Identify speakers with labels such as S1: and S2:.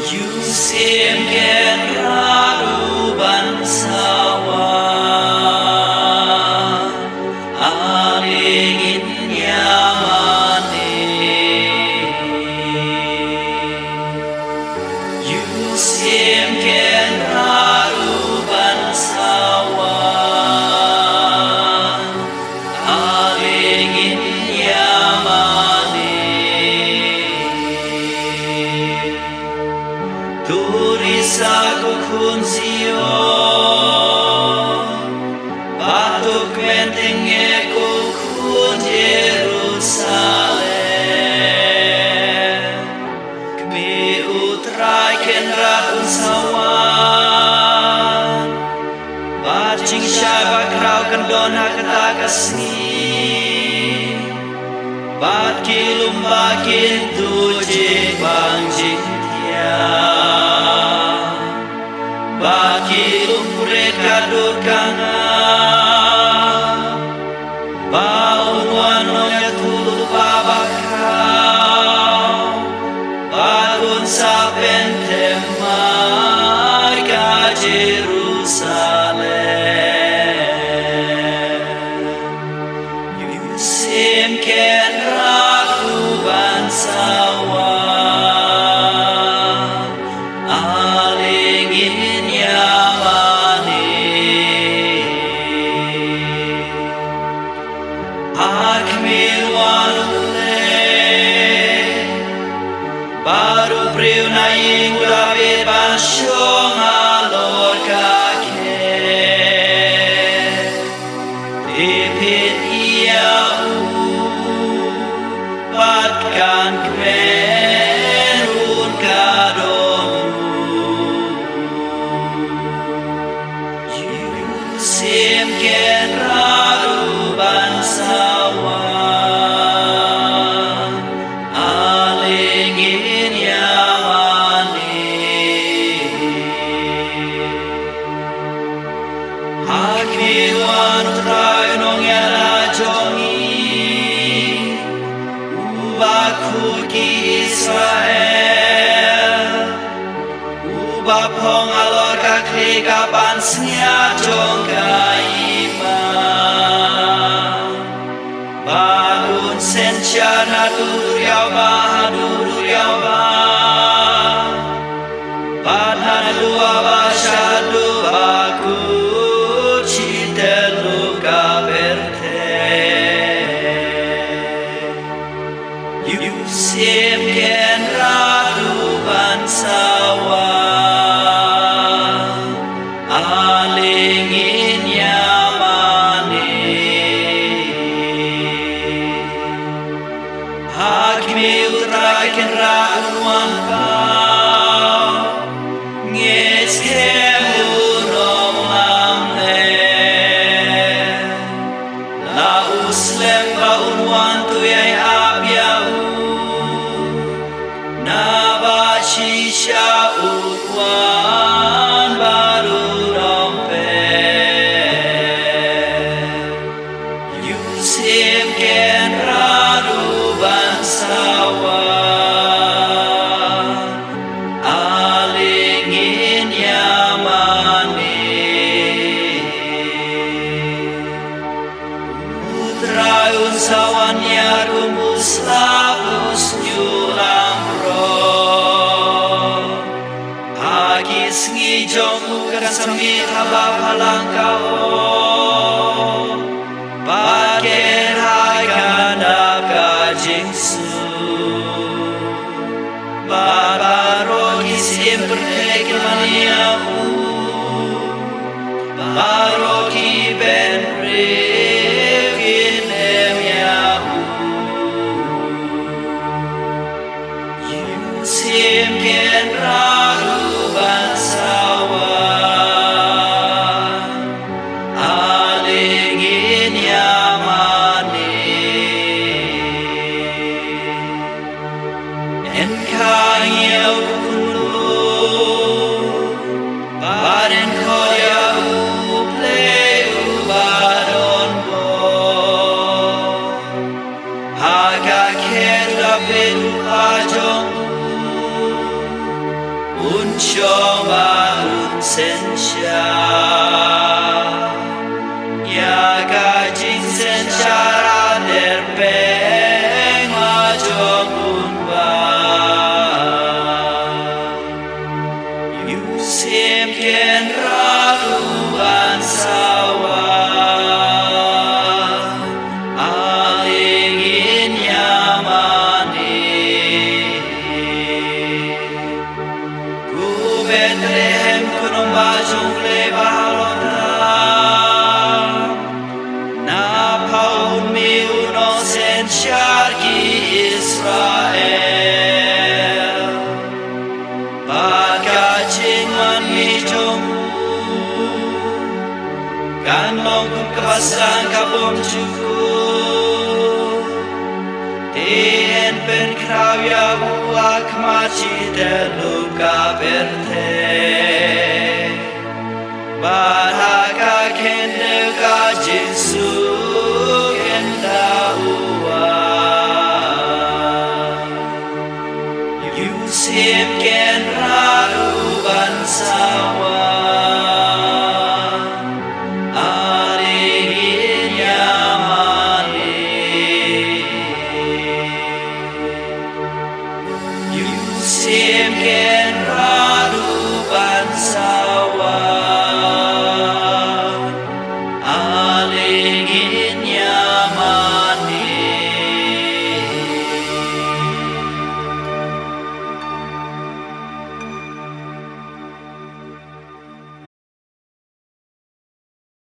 S1: Yusimken radu bansawa alingin yamane Yusimken radu bansawa alingin yamane Turisaku kunzio Batuk mentengeku kun Yerusalem Kbi utrai kenratun sawan Bajing syabak rau kendona ketakasni Bat kilum bakin tuje bangjing Bakilum mereka durkana Baun wanonya tulu babakrau Bakun sapen temai ka Jerusalem Yusimken ragu bansawa alingin yamane akmil wanule baru priu naing ulabit basyong alor kake ipit iau batkan kmerun kadonu Yusimken radu bansawa alingin yamane Akmil wanutrai nong yalajongi Ubakul ki Israel Ubapong alor kakli kapan senya jongkaima Bangun sencana duriau bah Padana dua basyadu baku citelu kaberte Yusimken radu bansawa alingin yamane Hakmi utraken raun wanpau Ngeskehun omamne La uslem baun wantu yai abyahu Nabashisha utwan baru rompe Yusimken radu bansawa alingin yamane Utrayun sawan yarumus lapus nyulam Agis ngijong kasamit habapalang kao Paker hagana kajingsu Babarogi siempre kemaniamu Barogi ben revin emyahu Yusimken radu bansawa alingin yamane Enkang yau kulu Baden koya uple Uncoba unsensya Ya kajin sensyara derpeng majong unba Yusim ken raluan sawa Alingin yamani Ku Bethlehem kunong bajong lebalota Na paun mi uno sensyar ki Israel Pagkacing man mi jomu Kan mau kepasan kabom cuku Tien pen kraw Yahuwah kmaci deluka berte Baraka kende ka Jesu kenda uwa Yusim ken raru bansawa